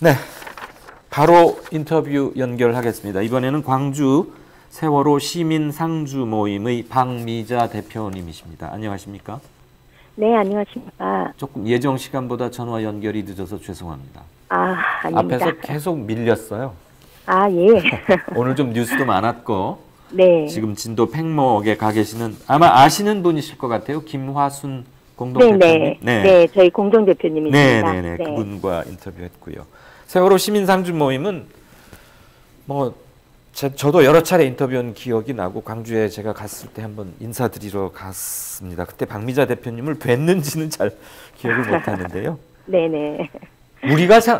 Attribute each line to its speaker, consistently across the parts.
Speaker 1: 네, 바로 인터뷰 연결하겠습니다. 이번에는 광주 세월호 시민 상주 모임의 박미자 대표님이십니다. 안녕하십니까?
Speaker 2: 네, 안녕하십니까.
Speaker 1: 조금 예정 시간보다 전화 연결이 늦어서 죄송합니다.
Speaker 2: 아닙니다.
Speaker 1: 앞에서 계속 밀렸어요.
Speaker 2: 예.
Speaker 1: 오늘 좀 뉴스도 많았고,
Speaker 2: 네.
Speaker 1: 지금 진도 팽목에 가 계시는 아마 아시는 분이실 것 같아요. 김화순 공동대표님.
Speaker 2: 네, 저희 공동대표님이십니다.
Speaker 1: 네. 그분과 인터뷰했고요. 세월호 시민 상주 모임은 저도 여러 차례 인터뷰한 기억이 나고 광주에 제가 갔을 때 한번 인사드리러 갔습니다. 그때 박미자 대표님을 뵀는지는 잘 기억을 못하는데요.
Speaker 2: 네네.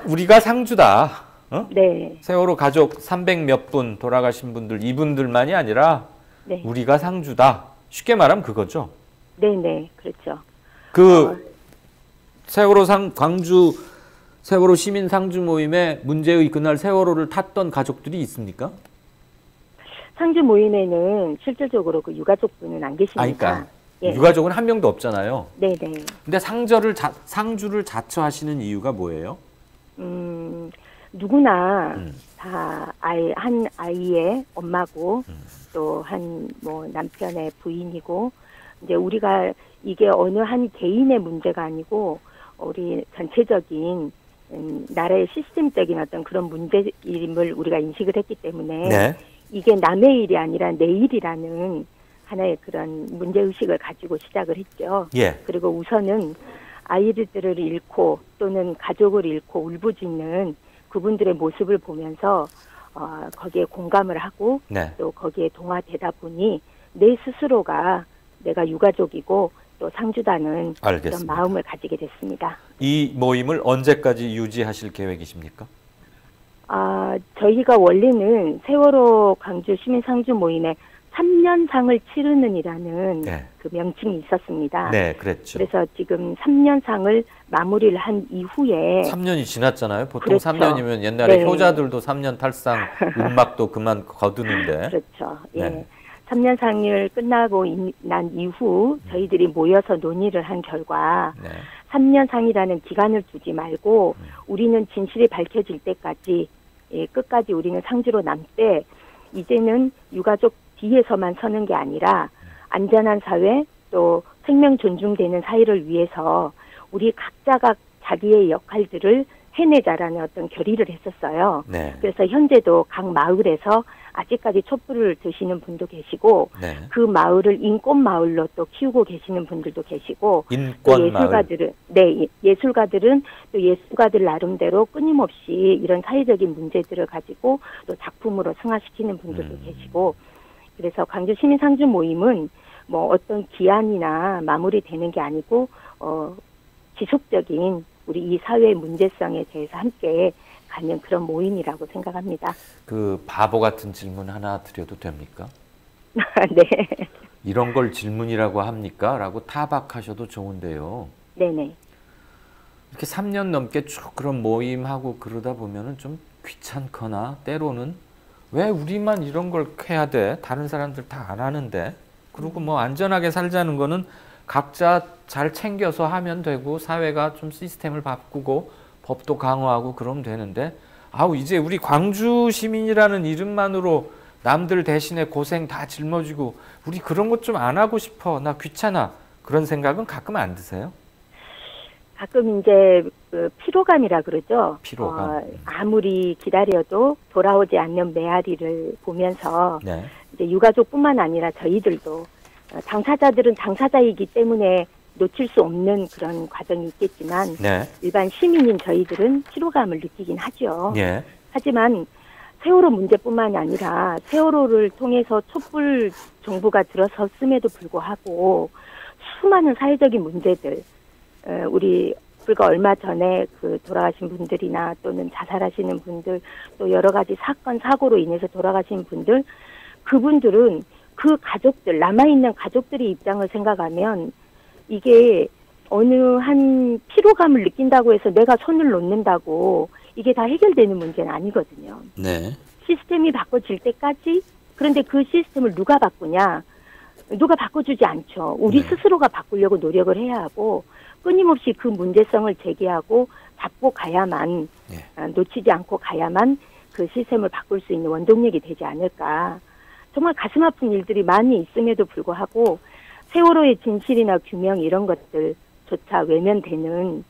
Speaker 1: 우리가 상주다.
Speaker 2: 네.
Speaker 1: 세월호 가족 300몇 분 돌아가신 분들 이분들만이 아니라
Speaker 2: 네.
Speaker 1: 우리가 상주다. 쉽게 말하면 그거죠.
Speaker 2: 네네. 그렇죠.
Speaker 1: 광주 세월호 시민 상주 모임에 문제의 그날 세월호를 탔던 가족들이 있습니까?
Speaker 2: 상주 모임에는 실질적으로 그 유가족분은 안 계십니다.
Speaker 1: 그러니까
Speaker 2: 예.
Speaker 1: 유가족은 한 명도 없잖아요.
Speaker 2: 네네.
Speaker 1: 근데 상주를 자처하시는 이유가 뭐예요?
Speaker 2: 누구나 다 한 아이의 엄마고 또 한 남편의 부인이고, 이제 우리가 이게 어느 한 개인의 문제가 아니고 우리 전체적인 나라의 시스템적인 어떤 그런 문제임을 우리가 인식을 했기 때문에
Speaker 1: 네.
Speaker 2: 이게 남의 일이 아니라 내 일이라는 하나의 그런 문제의식을 가지고 시작을 했죠.
Speaker 1: 예.
Speaker 2: 그리고 우선은 아이들을 잃고 또는 가족을 잃고 울부짖는 그분들의 모습을 보면서 거기에 공감을 하고
Speaker 1: 네.
Speaker 2: 또 거기에 동화되다 보니 내 스스로가 내가 유가족이고 또 상주다는 그런 마음을 가지게 됐습니다.
Speaker 1: 이 모임을 언제까지 유지하실 계획이십니까?
Speaker 2: 저희가 원래는 세월호 광주 시민 상주 모임에 3년상을 치르는이라는 그 명칭이 있었습니다.
Speaker 1: 네, 그랬죠.
Speaker 2: 그래서 지금 3년상을 마무리를 한 이후에
Speaker 1: 3년이 지났잖아요. 보통
Speaker 2: 그렇죠.
Speaker 1: 3년이면 옛날에
Speaker 2: 네.
Speaker 1: 효자들도 3년 탈상 음악도 그만 거두는데.
Speaker 2: 그렇죠. 예.
Speaker 1: 네.
Speaker 2: 3년상을 끝나고 난 이후 저희들이 모여서 논의를 한 결과 3년상이라는 기간을 두지 말고 우리는 진실이 밝혀질 때까지 끝까지 우리는 상주로 남되 이제는 유가족 뒤에서만 서는 게 아니라 안전한 사회 또 생명 존중되는 사회를 위해서 우리 각자가 자기의 역할들을 해내자라는 어떤 결의를 했었어요.
Speaker 1: 네.
Speaker 2: 그래서 현재도 각 마을에서 아직까지 촛불을 드시는 분도 계시고 그 마을을 인권마을로 또 키우고 계시는 분들도 계시고 예술가들은 예술가들은 또 예술가들 나름대로 끊임없이 이런 사회적인 문제들을 가지고 또 작품으로 승화시키는 분들도 계시고, 그래서 광주 시민 상주 모임은 어떤 기한이나 마무리되는 게 아니고 지속적인 우리 이 사회의 문제성에 대해서 함께 가는 그런 모임이라고 생각합니다.
Speaker 1: 그 바보 같은 질문 하나 드려도 됩니까?
Speaker 2: 네.
Speaker 1: 이런 걸 질문이라고 합니까? 라고 타박하셔도 좋은데요.
Speaker 2: 네네.
Speaker 1: 이렇게 3년 넘게 쭉 그런 모임하고 그러다 보면은 좀 귀찮거나 때로는 왜 우리만 이런 걸 해야 돼? 다른 사람들 다 안 하는데. 그리고 안전하게 살자는 거는 각자 잘 챙겨서 하면 되고 사회가 좀 시스템을 바꾸고 법도 강화하고 그러면 되는데 이제 우리 광주 시민이라는 이름만으로 남들 대신에 고생 다 짊어지고 우리 그런 것 좀 안 하고 싶어. 나 귀찮아. 그런 생각은 가끔 안 드세요?
Speaker 2: 가끔 이제 피로감이라 그러죠.
Speaker 1: 피로감.
Speaker 2: 아무리 기다려도 돌아오지 않는 메아리를 보면서 이제 유가족뿐만 아니라 저희들도 당사자들은 당사자이기 때문에 놓칠 수 없는 그런 과정이 있겠지만 일반 시민인 저희들은 피로감을 느끼긴 하죠. 하지만 세월호 문제뿐만이 아니라 세월호를 통해서 촛불 정부가 들어섰음에도 불구하고 수많은 사회적인 문제들, 우리 불과 얼마 전에 돌아가신 분들이나 또는 자살하시는 분들, 또 여러 가지 사건 사고로 인해서 돌아가신 분들, 그분들은 그 가족들, 남아있는 가족들의 입장을 생각하면 이게 어느 한 피로감을 느낀다고 해서 내가 손을 놓는다고 이게 다 해결되는 문제는 아니거든요. 시스템이 바꿔질 때까지. 그런데 그 시스템을 누가 바꾸냐? 누가 바꿔주지 않죠. 우리
Speaker 1: 네.
Speaker 2: 스스로가 바꾸려고 노력을 해야 하고 끊임없이 그 문제성을 제기하고 잡고 가야만
Speaker 1: 네.
Speaker 2: 놓치지 않고 가야만 그 시스템을 바꿀 수 있는 원동력이 되지 않을까. 정말 가슴 아픈 일들이 많이 있음에도 불구하고 세월호의 진실이나 규명 이런 것들조차 외면되는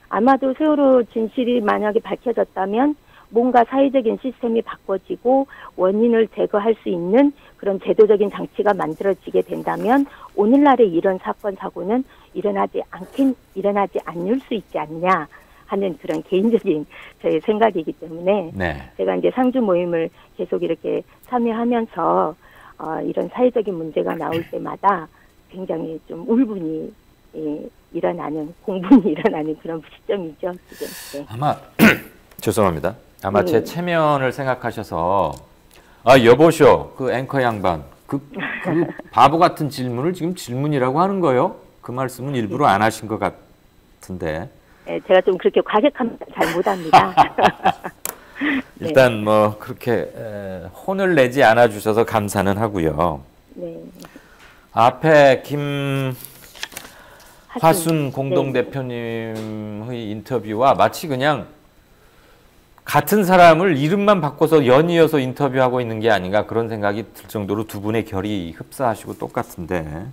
Speaker 2: 아마도 세월호 진실이 만약에 밝혀졌다면 뭔가 사회적인 시스템이 바꿔지고 원인을 제거할 수 있는 그런 제도적인 장치가 만들어지게 된다면 오늘날의 이런 사건 사고는 일어나지 않을 수 있지 않냐 하는 그런 개인적인 저의 생각이기 때문에
Speaker 1: 네.
Speaker 2: 제가 이제 상주 모임을 계속 이렇게 참여하면서 이런 사회적인 문제가 나올 때마다 굉장히 좀 울분이 일어나는 공분이 일어나는 그런 시점이죠 지금. 네.
Speaker 1: 아마 죄송합니다. 아마
Speaker 2: 네.
Speaker 1: 제 체면을 생각하셔서 아 여보쇼 그 앵커 양반 그 바보 같은 질문을 지금 질문이라고 하는 거요? 그 말씀은 일부러 안 하신 것 같은데.
Speaker 2: 네, 제가 좀 그렇게 과격하면 잘 못합니다. 네.
Speaker 1: 일단 뭐 그렇게 혼을 내지 않아 주셔서 감사는 하고요.
Speaker 2: 네.
Speaker 1: 앞에
Speaker 2: 하순
Speaker 1: 김화순 공동대표님의 인터뷰와 마치 그냥 같은 사람을 이름만 바꿔서 연이어서 인터뷰하고 있는 게 아닌가 그런 생각이 들 정도로 두 분의 결이 흡사하시고 똑같은데.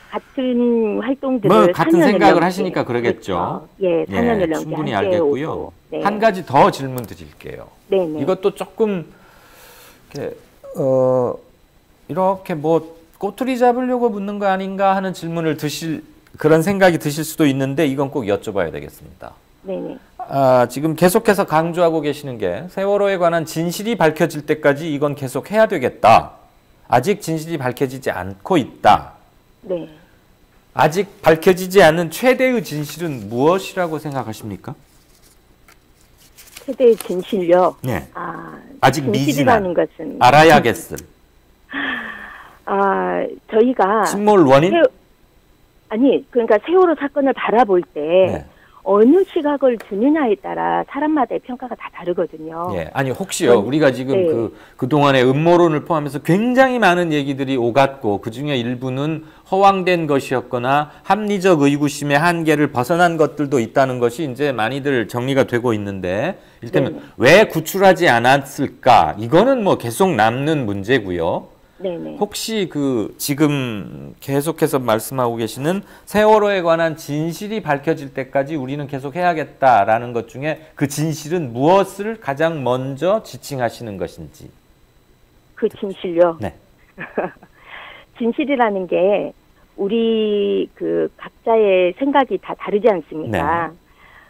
Speaker 2: 같은 활동들을
Speaker 1: 뭐 같은
Speaker 2: 4년을
Speaker 1: 생각을
Speaker 2: 넘게,
Speaker 1: 하시니까 그러겠죠.
Speaker 2: 그렇죠. 예, 4년을 넘게
Speaker 1: 충분히
Speaker 2: 함께
Speaker 1: 알겠고요.
Speaker 2: 오고. 네.
Speaker 1: 한 가지 더 질문 드릴게요.
Speaker 2: 네네.
Speaker 1: 이것도 조금 이렇게 뭐 꼬투리 잡으려고 묻는 거 아닌가 하는 질문을 그런 생각이 드실 수도 있는데 이건 꼭 여쭤봐야 되겠습니다.
Speaker 2: 네네.
Speaker 1: 지금 계속해서 강조하고 계시는 게 세월호에 관한 진실이 밝혀질 때까지 이건 계속 해야 되겠다. 아직 진실이 밝혀지지 않고 있다.
Speaker 2: 네.
Speaker 1: 아직 밝혀지지 않은 최대의 진실은 무엇이라고 생각하십니까?
Speaker 2: 최대의 진실요.
Speaker 1: 네.
Speaker 2: 아직
Speaker 1: 미진한
Speaker 2: 진실이라는 것은
Speaker 1: 알아야겠을.
Speaker 2: 저희가
Speaker 1: 침몰 원인?
Speaker 2: 그러니까 세월호 사건을 바라볼 때
Speaker 1: 네.
Speaker 2: 어느 시각을 두느냐에 따라 사람마다의 평가가 다 다르거든요.
Speaker 1: 예, 아니 혹시요 우리가 지금 그동안의 음모론을 포함해서 굉장히 많은 얘기들이 오갔고 그중에 일부는 허황된 것이었거나 합리적 의구심의 한계를 벗어난 것들도 있다는 것이 이제 많이들 정리가 되고 있는데 이를테면 왜 구출하지 않았을까 이거는 뭐 계속 남는 문제고요.
Speaker 2: 네네.
Speaker 1: 혹시 지금 계속해서 말씀하고 계시는 세월호에 관한 진실이 밝혀질 때까지 우리는 계속 해야겠다라는 것 중에 그 진실은 무엇을 가장 먼저 지칭하시는 것인지.
Speaker 2: 그 진실요?
Speaker 1: 네.
Speaker 2: 진실이라는 게 우리 각자의 생각이 다 다르지 않습니까?
Speaker 1: 네.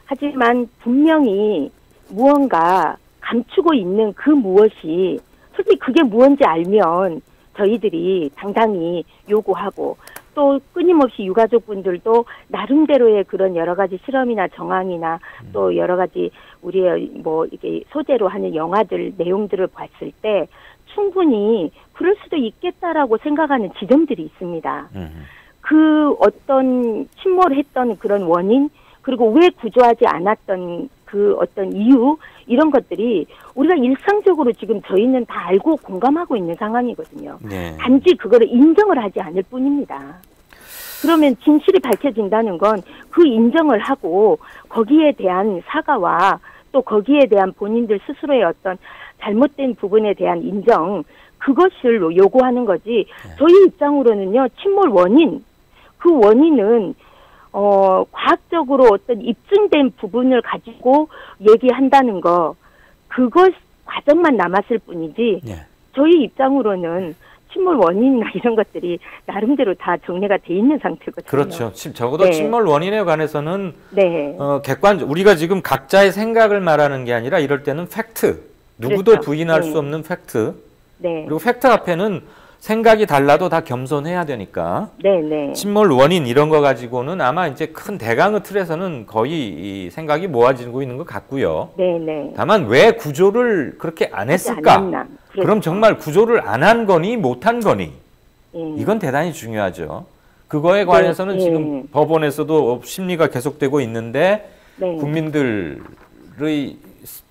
Speaker 2: 하지만 분명히 무언가 감추고 있는 그 무엇이 솔직히 그게 무언지 알면 저희들이 당당히 요구하고 또 끊임없이 유가족분들도 나름대로의 그런 여러 가지 실험이나 정황이나 또 여러 가지 우리의 이게 소재로 하는 영화들 내용들을 봤을 때 충분히 그럴 수도 있겠다라고 생각하는 지점들이 있습니다. 그 어떤 침몰했던 그런 원인 그리고 왜 구조하지 않았던 그 어떤 이유 이런 것들이 우리가 일상적으로 지금 저희는 다 알고 공감하고 있는 상황이거든요.
Speaker 1: 네.
Speaker 2: 단지 그거를 인정을 하지 않을 뿐입니다. 그러면 진실이 밝혀진다는 건 그 인정을 하고 거기에 대한 사과와 또 거기에 대한 본인들 스스로의 어떤 잘못된 부분에 대한 인정 그것을 요구하는 거지. 저희 입장으로는요. 침몰 원인 그 원인은 과학적으로 어떤 입증된 부분을 가지고 얘기한다는 거, 그것 과정만 남았을 뿐이지, 저희 입장으로는 침몰 원인이나 이런 것들이 나름대로 다 정리가 돼 있는 상태거든요.
Speaker 1: 그렇죠. 적어도 침몰 원인에 관해서는
Speaker 2: 객관적
Speaker 1: 우리가 지금 각자의 생각을 말하는 게 아니라 이럴 때는 팩트, 누구도
Speaker 2: 그렇죠.
Speaker 1: 부인할 수 없는 팩트,
Speaker 2: 네.
Speaker 1: 그리고 팩트 앞에는 생각이 달라도 다 겸손해야 되니까.
Speaker 2: 네네.
Speaker 1: 침몰 원인 이런 거 가지고는 아마 이제 큰 대강의 틀에서는 거의 이 생각이 모아지고 있는 것 같고요.
Speaker 2: 네네.
Speaker 1: 다만 왜 구조를 그렇게 안 했을까? 그럼 정말 구조를 안 한 거니 못한 거니? 이건 대단히 중요하죠. 그거에 관해서는 지금 법원에서도 심리가 계속되고 있는데 국민들의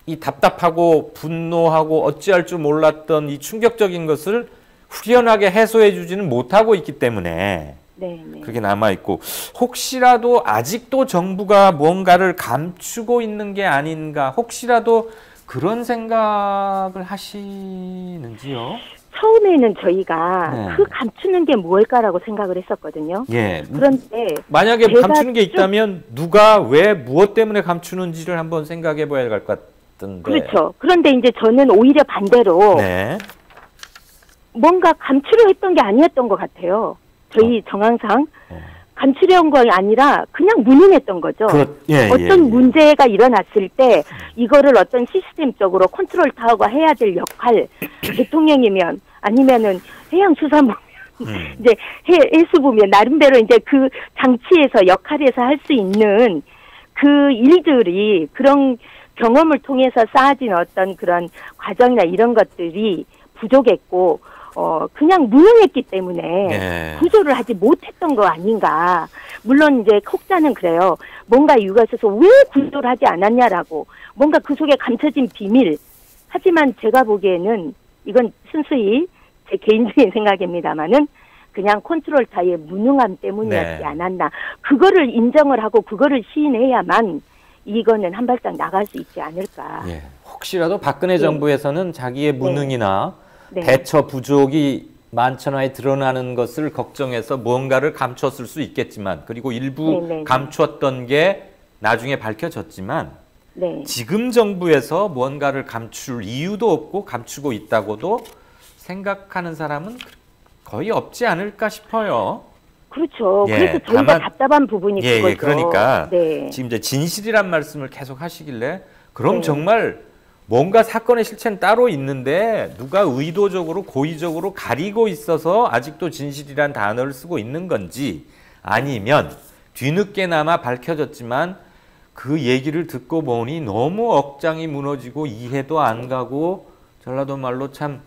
Speaker 1: 이 답답하고 분노하고 어찌할 줄 몰랐던 이 충격적인 것을 후련하게 해소해주지는 못하고 있기 때문에
Speaker 2: 네, 네.
Speaker 1: 그렇게 남아있고, 혹시라도 아직도 정부가 뭔가를 감추고 있는 게 아닌가, 혹시라도 그런 생각을 하시는지요?
Speaker 2: 처음에는 저희가
Speaker 1: 네.
Speaker 2: 그 감추는 게 뭘까라고 생각을 했었거든요.
Speaker 1: 예.
Speaker 2: 그런데
Speaker 1: 만약에
Speaker 2: 제가
Speaker 1: 감추는 게 있다면 누가 왜 무엇 때문에 감추는지를 한번 생각해 봐야 할 것 같던데.
Speaker 2: 그렇죠. 그런데 이제 저는 오히려 반대로
Speaker 1: 네.
Speaker 2: 뭔가 감추려 했던 게 아니었던 것 같아요. 저희 정황상 감추려 한 거 아니라 그냥 무능했던 거죠. 어떤 문제가 일어났을 때 이거를 어떤 시스템적으로 컨트롤 타워가 해야 될 역할, 대통령이면 아니면은 해양수산부면 이제 해수부면 나름대로 이제 그 장치에서 역할에서 할 수 있는 그 일들이 그런 경험을 통해서 쌓아진 어떤 그런 과정이나 이런 것들이 부족했고 그냥 무능했기 때문에
Speaker 1: 네.
Speaker 2: 구조를 하지 못했던 거 아닌가. 물론 이제 혹자는 그래요. 뭔가 이유가 있어서 왜 구조를 하지 않았냐라고. 뭔가 그 속에 감춰진 비밀. 하지만 제가 보기에는 이건 순수히 제 개인적인 생각입니다마는 그냥 컨트롤 타의 무능함 때문이었지
Speaker 1: 네.
Speaker 2: 않았나. 그거를 인정을 하고 그거를 시인해야만 이거는 한 발짝 나갈 수 있지 않을까.
Speaker 1: 예. 혹시라도 박근혜 정부에서는 자기의 무능이나
Speaker 2: 네.
Speaker 1: 대처 부족이 만천하에 드러나는 것을 걱정해서 무언가를 감췄을 수 있겠지만, 그리고 일부 감췄던 게 나중에 밝혀졌지만, 지금 정부에서 무언가를 감출 이유도 없고 감추고 있다고도 생각하는 사람은 거의 없지 않을까 싶어요.
Speaker 2: 그렇죠. 그래서 저희가 답답한 부분이 그거죠.
Speaker 1: 그러니까 지금 이제 진실이란 말씀을 계속 하시길래, 그럼 정말 뭔가 사건의 실체는 따로 있는데 누가 의도적으로 고의적으로 가리고 있어서 아직도 진실이란 단어를 쓰고 있는 건지, 아니면 뒤늦게나마 밝혀졌지만 그 얘기를 듣고 보니 너무 억장이 무너지고 이해도 안 가고 전라도 말로 참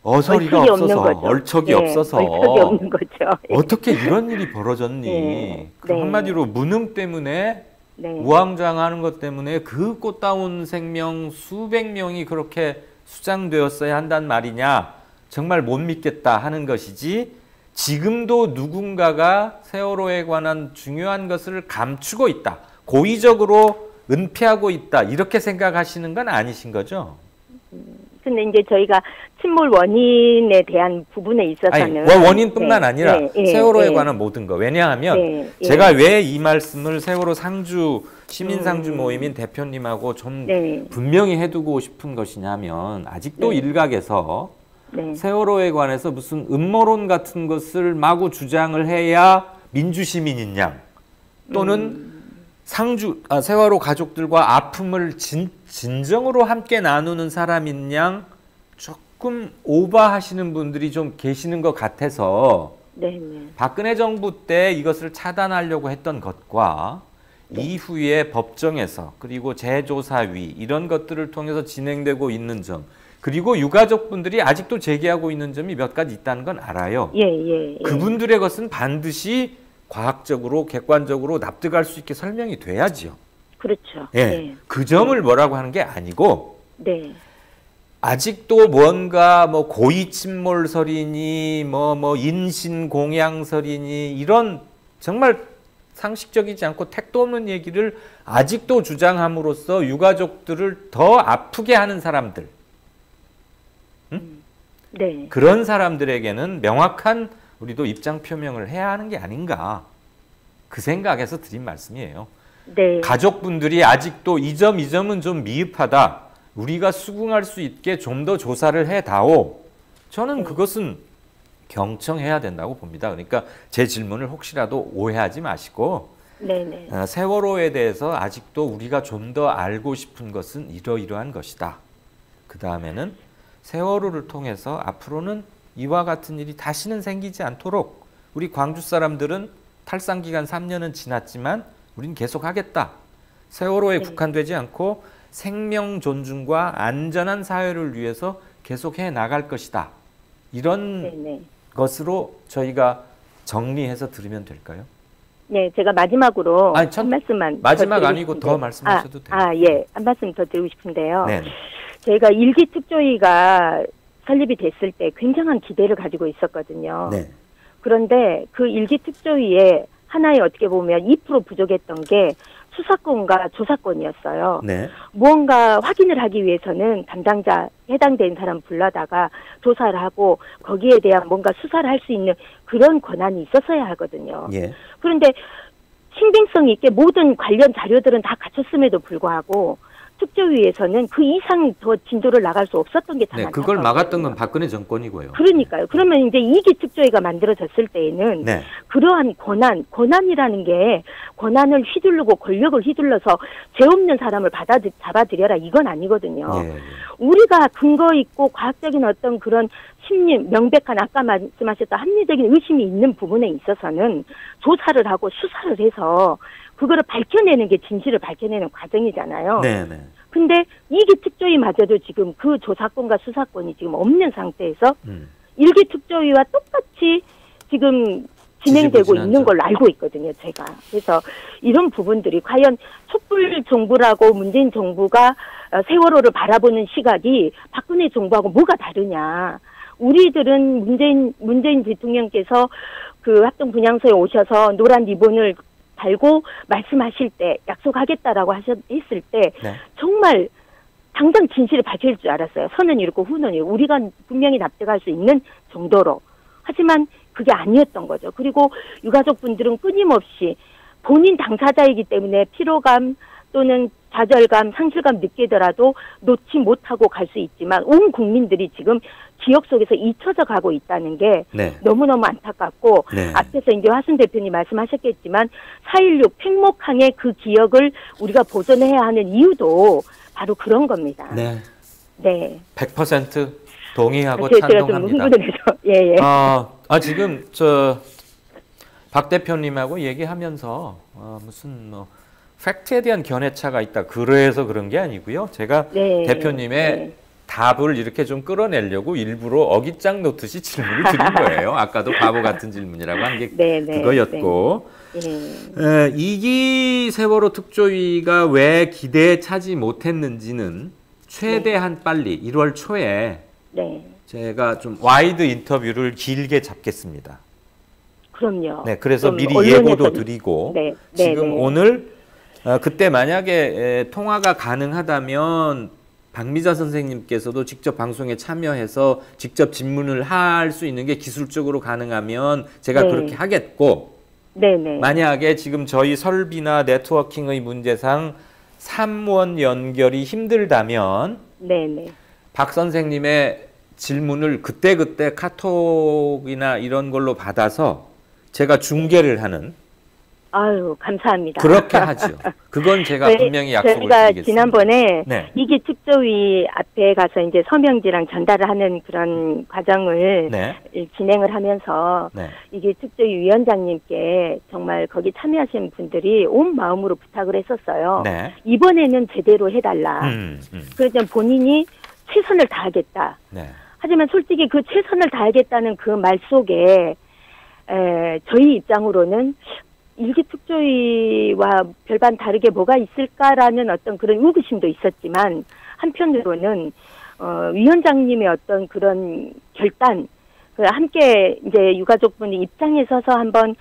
Speaker 1: 어서리가 없어서, 얼척이 없어서
Speaker 2: 얼척이 없는 거죠.
Speaker 1: 어떻게 이런 일이 벌어졌니. 한마디로 무능 때문에 우왕좌왕하는 것 때문에 그 꽃다운 생명 수백 명이 그렇게 수장되었어야 한단 말이냐, 정말 못 믿겠다 하는 것이지, 지금도 누군가가 세월호에 관한 중요한 것을 감추고 있다, 고의적으로 은폐하고 있다, 이렇게 생각하시는 건 아니신 거죠?
Speaker 2: 근데 이제 저희가 침몰 원인에 대한 부분에 있어서는
Speaker 1: 원인뿐만 아니라 세월호에 관한 모든 거. 왜냐하면 제가 왜 이 말씀을 세월호 상주 시민 상주 모임인 대표님하고 좀 분명히 해두고 싶은 것이냐면, 아직도 일각에서 세월호에 관해서 무슨 음모론 같은 것을 마구 주장을 해야 민주시민인 양, 또는 세월호 가족들과 아픔을 진정으로 함께 나누는 사람인 양 조금 오버하시는 분들이 좀 계시는 것 같아서 박근혜 정부 때 이것을 차단하려고 했던 것과 이후에 법정에서, 그리고 재조사위 이런 것들을 통해서 진행되고 있는 점, 그리고 유가족분들이 아직도 제기하고 있는 점이 몇 가지 있다는 건 알아요. 그분들의 것은 반드시 과학적으로 객관적으로 납득할 수 있게 설명이 돼야지요.
Speaker 2: 그렇죠.
Speaker 1: 그 점을 뭐라고 하는 게 아니고, 아직도 뭔가 뭐 고의 침몰설이니 뭐 인신공양설이니 이런 정말 상식적이지 않고 택도 없는 얘기를 아직도 주장함으로써 유가족들을 더 아프게 하는 사람들, 그런 사람들에게는 명확한 우리도 입장 표명을 해야 하는 게 아닌가, 그 생각에서 드린 말씀이에요. 가족분들이 아직도 이 점은 좀 미흡하다, 우리가 수긍할 수 있게 좀 더 조사를 해다오. 저는 그것은 경청해야 된다고 봅니다. 그러니까 제 질문을 혹시라도 오해하지 마시고, 세월호에 대해서 아직도 우리가 좀 더 알고 싶은 것은 이러이러한 것이다. 그 다음에는 세월호를 통해서 앞으로는 이와 같은 일이 다시는 생기지 않도록 우리 광주 사람들은 탈상기간 3년은 지났지만 우린 계속하겠다. 세월호에 국한되지 않고 생명 존중과 안전한 사회를 위해서 계속해 나갈 것이다. 이런 것으로 저희가 정리해서 들으면 될까요?
Speaker 2: 제가 마지막으로 한 말씀만
Speaker 1: 마지막 아니고 더 말씀하셔도 돼요.
Speaker 2: 한 말씀 더 드리고 싶은데요. 저희가 일기특조위가 설립이 됐을 때 굉장한 기대를 가지고 있었거든요.
Speaker 1: 네.
Speaker 2: 그런데 그 일기 특조위에 하나의 어떻게 보면 2% 부족했던 게 수사권과 조사권이었어요.
Speaker 1: 네.
Speaker 2: 무언가 확인을 하기 위해서는 담당자, 해당된 사람 불러다가 조사를 하고 거기에 대한 뭔가 수사를 할 수 있는 그런 권한이 있었어야 하거든요.
Speaker 1: 예.
Speaker 2: 그런데 신빙성 있게 모든 관련 자료들은 다 갖췄음에도 불구하고 특조위에서는 그 이상 더 진도를 나갈 수 없었던 게 참
Speaker 1: 네,
Speaker 2: 안타까워요.
Speaker 1: 그걸 막았던 건 박근혜 정권이고요.
Speaker 2: 그러니까요. 그러면 이제 2기 특조위가 만들어졌을 때에는
Speaker 1: 네.
Speaker 2: 그러한 권한이라는 게 권한을 휘두르고 권력을 휘둘러서 죄 없는 사람을 잡아들여라 이건 아니거든요.
Speaker 1: 예.
Speaker 2: 우리가 근거 있고 과학적인 어떤 그런 심리, 명백한 아까 말씀하셨던 합리적인 의심이 있는 부분에 있어서는 조사를 하고 수사를 해서 그거를 밝혀내는 게 진실을 밝혀내는 과정이잖아요.
Speaker 1: 네네.
Speaker 2: 근데 이기 특조위마저도 지금 그 조사권과 수사권이 지금 없는 상태에서 일기 특조위와 똑같이 지금 진행되고 있는 걸로 알고 있거든요, 제가. 그래서 이런 부분들이 과연 촛불 정부라고 문재인 정부가 세월호를 바라보는 시각이 박근혜 정부하고 뭐가 다르냐. 우리들은 문재인 대통령께서 그 합동 분향소에 오셔서 노란 리본을 달고 말씀하실 때 약속하겠다라고 했을 때
Speaker 1: 네.
Speaker 2: 정말 당장 진실을 밝힐 줄 알았어요. 선은 이렇고 후는 이렇고 우리가 분명히 납득할 수 있는 정도로. 하지만 그게 아니었던 거죠. 그리고 유가족분들은 끊임없이 본인 당사자이기 때문에 피로감 또는 좌절감, 상실감 느끼더라도 놓지 못하고 갈 수 있지만 온 국민들이 지금 기억 속에서 잊혀져 가고 있다는 게
Speaker 1: 네.
Speaker 2: 너무너무 안타깝고
Speaker 1: 네.
Speaker 2: 앞에서 이제 화순 대표님 말씀하셨겠지만 4.16 팽목항의 그 기억을 우리가 보존해야 하는 이유도 바로 그런 겁니다.
Speaker 1: 네.
Speaker 2: 네.
Speaker 1: 100% 동의하고
Speaker 2: 제가 좀
Speaker 1: 찬동합니다.
Speaker 2: 흥분해서 예.
Speaker 1: 지금 박 대표님하고 얘기하면서 무슨 팩트에 대한 견해차가 있다. 그래서 그런 게 아니고요. 제가 대표님의 답을 이렇게 좀 끌어내려고 일부러 어깃장 놓듯이 질문을 드린 거예요. 아까도 바보 같은 질문이라고 한 게 그거였고. 2기 세월호 특조위가 왜 기대에 차지 못했는지는 최대한 빨리 1월 초에 제가 좀 와이드 인터뷰를 길게 잡겠습니다.
Speaker 2: 그럼요.
Speaker 1: 네, 그래서 미리 예고도 드리고 지금 오늘 그때 만약에 통화가 가능하다면 박미자 선생님께서도 직접 방송에 참여해서 직접 질문을 할 수 있는 게 기술적으로 가능하면 제가 그렇게 하겠고 만약에 지금 저희 설비나 네트워킹의 문제상 3원 연결이 힘들다면 박 선생님의 질문을 그때그때 카톡이나 이런 걸로 받아서 제가 중계를 하는
Speaker 2: 아유, 감사합니다.
Speaker 1: 그렇게 하죠. 그건 제가 분명히 약속을 드리겠습니다.
Speaker 2: 저희가 지난번에 이기 특조위 앞에 가서 이제 서명지랑 전달을 하는 그런 과정을 진행을 하면서 이기 특조위 위원장님께 정말 거기 참여하신 분들이 온 마음으로 부탁을 했었어요. 이번에는 제대로 해달라. 그래서 본인이 최선을 다하겠다. 하지만 솔직히 그 최선을 다하겠다는 그 말 속에 저희 입장으로는 일기 특조위와 별반 다르게 뭐가 있을까라는 어떤 그런 의구심도 있었지만 한편으로는 위원장님의 어떤 그런 결단, 함께 이제 유가족분이 입장에 서서 한번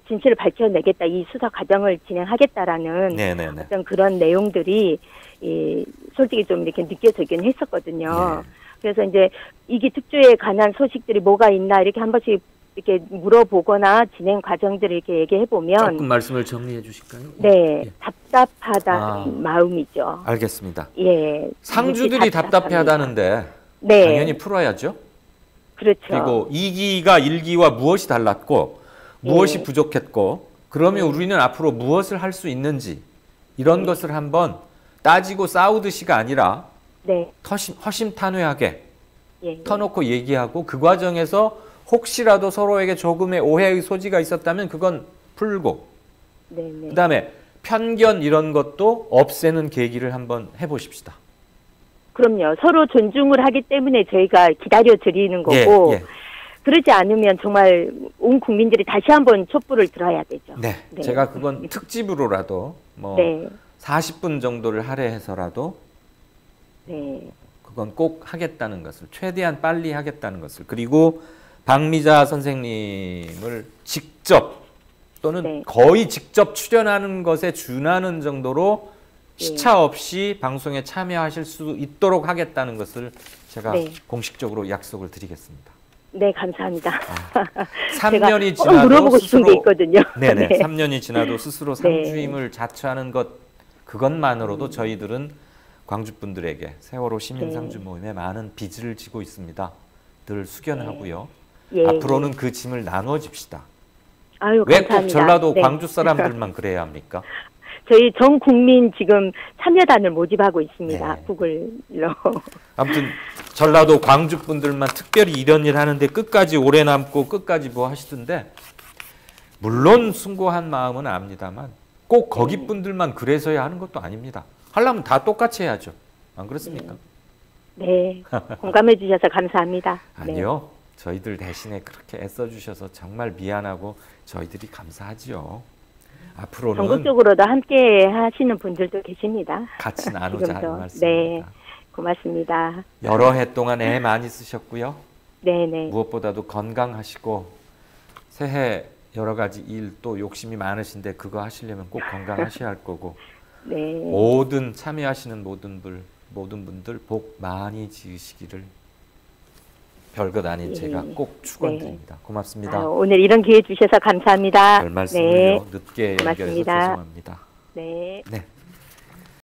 Speaker 2: 진실을 밝혀내겠다, 이 수사 과정을 진행하겠다라는 어떤 그런 내용들이 솔직히 좀 이렇게 느껴지긴 했었거든요. 그래서 이제 이기 특조위에 관한 소식들이 뭐가 있나 이렇게 한 번씩 이렇게 물어보거나 진행 과정들을 이렇게 얘기해 보면
Speaker 1: 조금 말씀을 정리해 주실까요?
Speaker 2: 답답하다 마음이죠.
Speaker 1: 알겠습니다.
Speaker 2: 상주들이
Speaker 1: 답답해하다는데 당연히 풀어야죠.
Speaker 2: 그렇죠.
Speaker 1: 그리고 2기가 1기와 무엇이 달랐고 무엇이 부족했고 그러면 우리는 앞으로 무엇을 할 수 있는지 이런 것을 한번 따지고 싸우듯이가 아니라 허심탄회하게 터놓고 얘기하고 그 과정에서 혹시라도 서로에게 조금의 오해의 소지가 있었다면 그건 풀고 그다음에 편견 이런 것도 없애는 계기를 한번 해보십시다.
Speaker 2: 그럼요. 서로 존중을 하기 때문에 저희가 기다려드리는 거고 그러지 않으면 정말 온 국민들이 다시 한번 촛불을 들어야 되죠.
Speaker 1: 제가 그건 특집으로라도 40분 정도를 할애해서라도 그건 꼭 하겠다는 것을, 최대한 빨리 하겠다는 것을, 그리고 박미자 선생님을 직접 또는
Speaker 2: 네.
Speaker 1: 거의 직접 출연하는 것에 준하는 정도로
Speaker 2: 네.
Speaker 1: 시차 없이 방송에 참여하실 수 있도록 하겠다는 것을 제가
Speaker 2: 네.
Speaker 1: 공식적으로 약속을 드리겠습니다.
Speaker 2: 네, 감사합니다.
Speaker 1: 3년이
Speaker 2: 제가
Speaker 1: 지나도
Speaker 2: 물어보고 싶은 게 있거든요.
Speaker 1: 네네.
Speaker 2: 네.
Speaker 1: 3년이 지나도 스스로
Speaker 2: 네.
Speaker 1: 상주임을 자처하는 것, 그것만으로도 저희들은 광주 분들에게 세월호 시민
Speaker 2: 네.
Speaker 1: 상주 모임에 많은 빚을 지고 있습니다. 늘 숙연하고요.
Speaker 2: 예,
Speaker 1: 앞으로는 그 짐을 나눠집시다.
Speaker 2: 아유,
Speaker 1: 왜 꼭
Speaker 2: 감사합니다.
Speaker 1: 전라도
Speaker 2: 네.
Speaker 1: 광주 사람들만 그래야 합니까?
Speaker 2: 저희 전 국민 지금 참여단을 모집하고 있습니다.
Speaker 1: 네.
Speaker 2: 구글로.
Speaker 1: 아무튼 전라도 광주 분들만 특별히 이런 일 하는데 끝까지 오래 남고 끝까지 뭐 하시던데, 물론 숭고한 마음은 압니다만 꼭 거기 분들만 그래서야 하는 것도 아닙니다. 하려면 다 똑같이 해야죠. 안 그렇습니까?
Speaker 2: 네, 공감해 주셔서 감사합니다.
Speaker 1: 아니요. 저희들 대신에 그렇게 애써주셔서 정말 미안하고 저희들이 감사하지요. 앞으로는
Speaker 2: 전국적으로도 함께 하시는 분들도 계십니다.
Speaker 1: 같이 나누자 하는
Speaker 2: 지금도.
Speaker 1: 말씀입니다.
Speaker 2: 네, 고맙습니다.
Speaker 1: 여러 해 동안 애 많이 쓰셨고요.
Speaker 2: 네네.
Speaker 1: 무엇보다도 건강하시고, 새해 여러 가지 일 또 욕심이 많으신데 그거 하시려면 꼭 건강하셔야 할 거고,
Speaker 2: 네.
Speaker 1: 모든 참여하시는 모든 분들 복 많이 지으시기를 별것 아닌 제가 꼭 축원드립니다. 고맙습니다.
Speaker 2: 오늘 이런 기회 주셔서 감사합니다.
Speaker 1: 별 말씀을요.
Speaker 2: 네.
Speaker 1: 늦게 연결해서
Speaker 2: 고맙습니다.
Speaker 1: 죄송합니다.
Speaker 2: 네.
Speaker 1: 네.